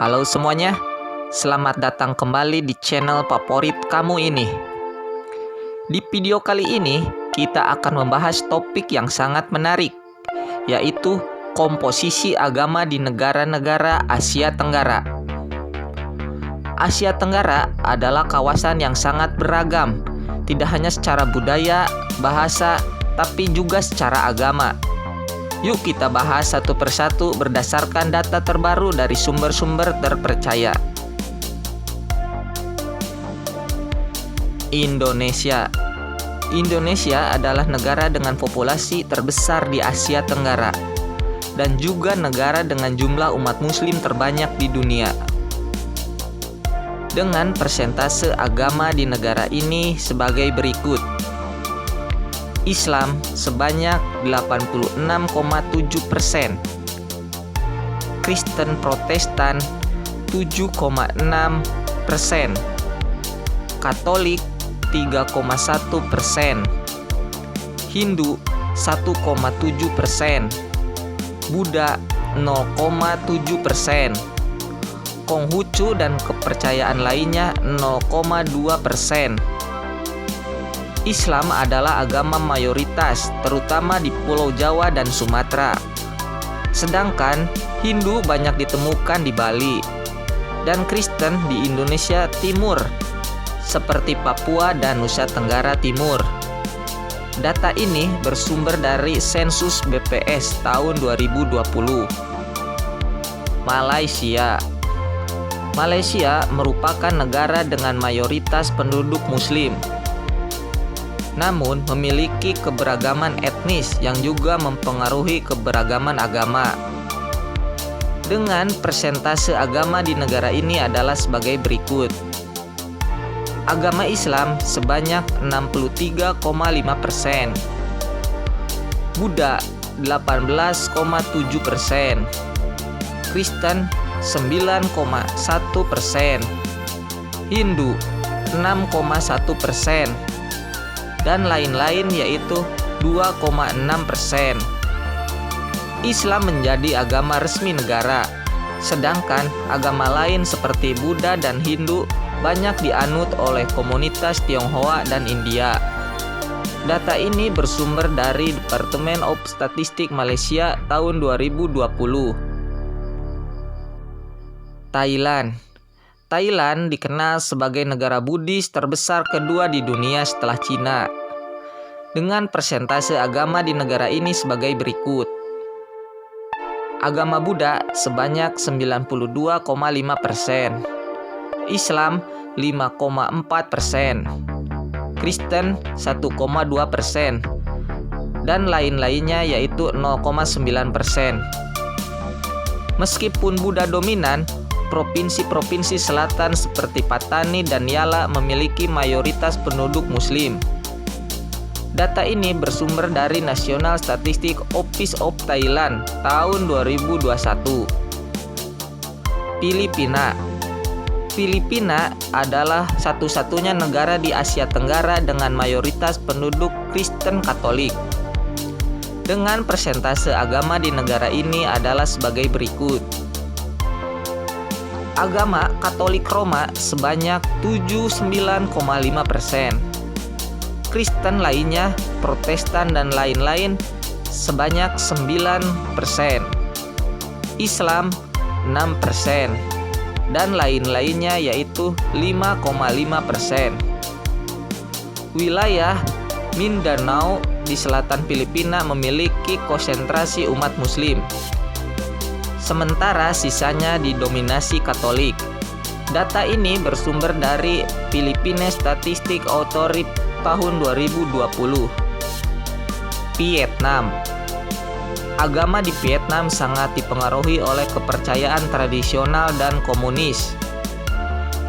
Halo semuanya, selamat datang kembali di channel favorit kamu ini. Di video kali ini, kita akan membahas topik yang sangat menarik, yaitu komposisi agama di negara-negara Asia Tenggara. Asia Tenggara adalah kawasan yang sangat beragam, tidak hanya secara budaya, bahasa, tapi juga secara agama. Yuk kita bahas satu persatu berdasarkan data terbaru dari sumber-sumber terpercaya. Indonesia adalah negara dengan populasi terbesar di Asia Tenggara dan juga negara dengan jumlah umat muslim terbanyak di dunia. Dengan persentase agama di negara ini sebagai berikut. Islam sebanyak 86,7%, Kristen Protestan 7,6%, Katolik 3,1%, Hindu 1,7%, Buddha 0,7%, Konghucu dan kepercayaan lainnya 0,2%. Islam adalah agama mayoritas, terutama di Pulau Jawa dan Sumatera. Sedangkan Hindu banyak ditemukan di Bali, dan Kristen di Indonesia Timur, seperti Papua dan Nusa Tenggara Timur. Data ini bersumber dari sensus BPS tahun 2020. Malaysia merupakan negara dengan mayoritas penduduk muslim, namun memiliki keberagaman etnis yang juga mempengaruhi keberagaman agama. Dengan persentase agama di negara ini adalah sebagai berikut. Agama Islam sebanyak 63,5%, Buddha 18,7%, Kristen 9,1%, Hindu 6,1%, dan lain-lain yaitu 2,6%. Islam menjadi agama resmi negara, sedangkan agama lain seperti Buddha dan Hindu banyak dianut oleh komunitas Tionghoa dan India. Data ini bersumber dari Departemen of Statistik Malaysia tahun 2020. Thailand dikenal sebagai negara Buddhis terbesar kedua di dunia setelah Cina, dengan persentase agama di negara ini sebagai berikut. Agama Buddha sebanyak 92,5%, Islam 5,4%, Kristen 1,2%, dan lain-lainnya yaitu 0,9%. Meskipun Buddha dominan, provinsi-provinsi selatan seperti Patani dan Yala memiliki mayoritas penduduk muslim. Data ini bersumber dari National Statistic Office of Thailand tahun 2021. Filipina adalah satu-satunya negara di Asia Tenggara dengan mayoritas penduduk Kristen Katolik. Dengan persentase agama di negara ini adalah sebagai berikut. Agama Katolik Roma sebanyak 79,5%, Kristen lainnya, Protestan dan lain-lain sebanyak 9%, Islam 6%, dan lain-lainnya yaitu 5,5%. Wilayah Mindanao di selatan Filipina memiliki konsentrasi umat muslim, sementara sisanya didominasi Katolik. Data ini bersumber dari Philippine Statistic Authority tahun 2020. Vietnam. Agama di Vietnam sangat dipengaruhi oleh kepercayaan tradisional dan komunis.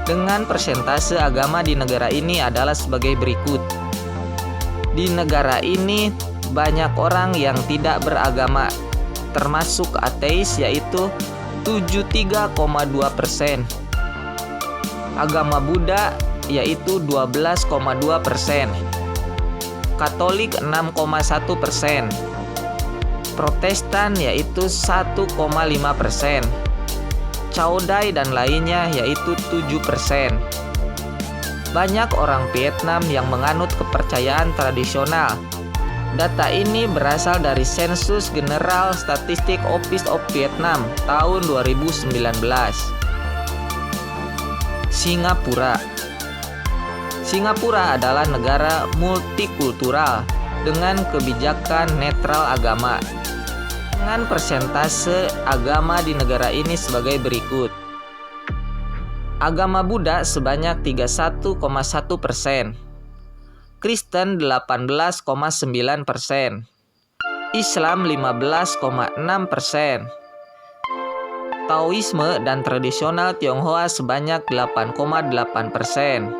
Dengan persentase agama di negara ini adalah sebagai berikut. Di negara ini banyak orang yang tidak beragama, termasuk ateis yaitu 73,2%. Agama Buddha yaitu 12,2%. Katolik 6,1%. Protestan yaitu 1,5%. Cao Dai dan lainnya yaitu 7%. Banyak orang Vietnam yang menganut kepercayaan tradisional. Data ini berasal dari Sensus General Statistic Office of Vietnam tahun 2019. Singapura. Singapura adalah negara multikultural dengan kebijakan netral agama. Dengan persentase agama di negara ini sebagai berikut. Agama Buddha sebanyak 31,1%. Kristen 18,9%, Islam 15,6%, Taoisme dan tradisional Tionghoa sebanyak 8,8%,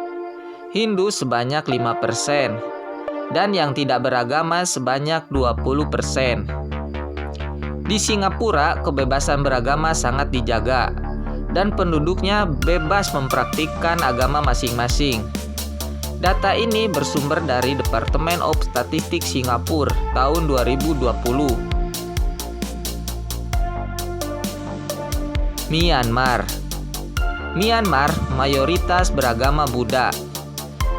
Hindu sebanyak 5%, dan yang tidak beragama sebanyak 20%. Di Singapura, kebebasan beragama sangat dijaga, dan penduduknya bebas mempraktikkan agama masing-masing. Data ini bersumber dari Departemen of Statistik Singapura tahun 2020. Myanmar. Myanmar mayoritas beragama Buddha,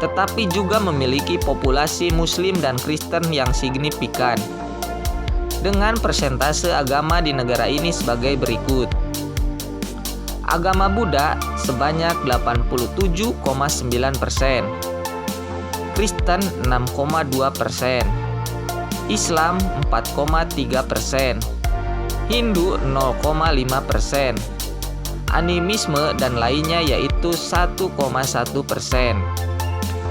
tetapi juga memiliki populasi Muslim dan Kristen yang signifikan. Dengan persentase agama di negara ini sebagai berikut. Agama Buddha sebanyak 87,9%. Kristen 6,2%, Islam 4,3%, Hindu 0,5%, animisme dan lainnya yaitu 1,1%.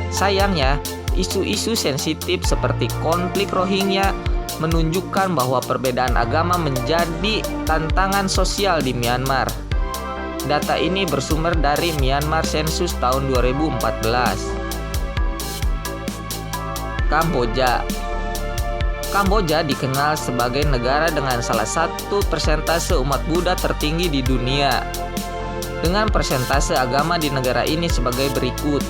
Sayangnya, isu-isu sensitif seperti konflik Rohingya menunjukkan bahwa perbedaan agama menjadi tantangan sosial di Myanmar. Data ini bersumber dari Myanmar Census tahun 2014. Kamboja. Kamboja dikenal sebagai negara dengan salah satu persentase umat Buddha tertinggi di dunia. Dengan persentase agama di negara ini sebagai berikut.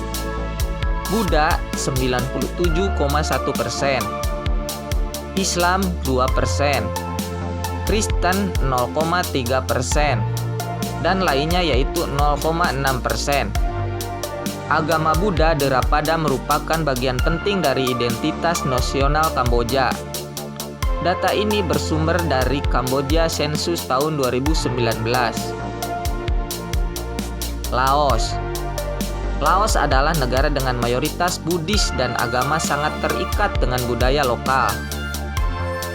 Buddha 97,1%, Islam 2%, Kristen 0,3%, dan lainnya yaitu 0,6%. Agama Buddha Theravada merupakan bagian penting dari identitas nasional Kamboja. Data ini bersumber dari Kamboja Sensus tahun 2019. Laos. Laos adalah negara dengan mayoritas Buddhis dan agama sangat terikat dengan budaya lokal.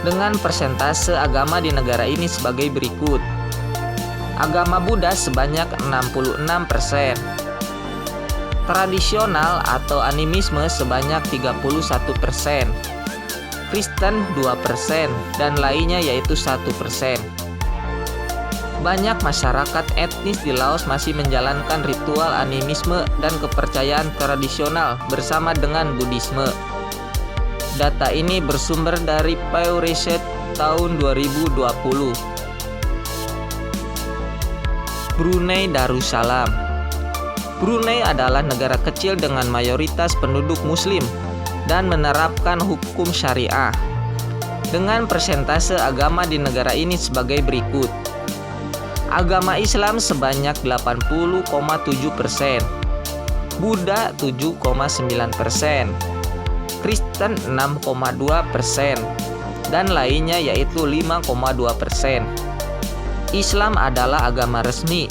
Dengan persentase agama di negara ini sebagai berikut. Agama Buddha sebanyak 66%. Tradisional atau animisme sebanyak 31%, Kristen 2%, dan lainnya yaitu 1%. Banyak masyarakat etnis di Laos masih menjalankan ritual animisme dan kepercayaan tradisional bersama dengan Buddhisme. Data ini bersumber dari Pew Research tahun 2020. Brunei Darussalam. Brunei adalah negara kecil dengan mayoritas penduduk Muslim dan menerapkan hukum syariah. Dengan persentase agama di negara ini sebagai berikut. Agama Islam sebanyak 80,7%, Buddha 7,9%, Kristen 6,2%, dan lainnya yaitu 5,2%. Islam adalah agama resmi.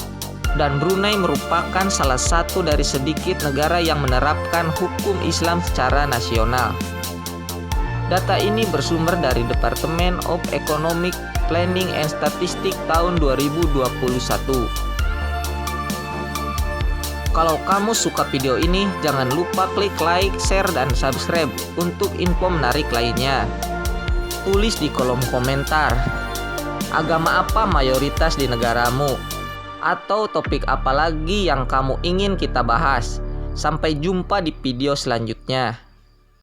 Dan Brunei merupakan salah satu dari sedikit negara yang menerapkan hukum Islam secara nasional. Data ini bersumber dari Departemen of Economic Planning and Statistics tahun 2021. Kalau kamu suka video ini, jangan lupa klik like, share, dan subscribe untuk info menarik lainnya. Tulis di kolom komentar, agama apa mayoritas di negaramu? Atau topik apa lagi yang kamu ingin kita bahas. Sampai jumpa di video selanjutnya.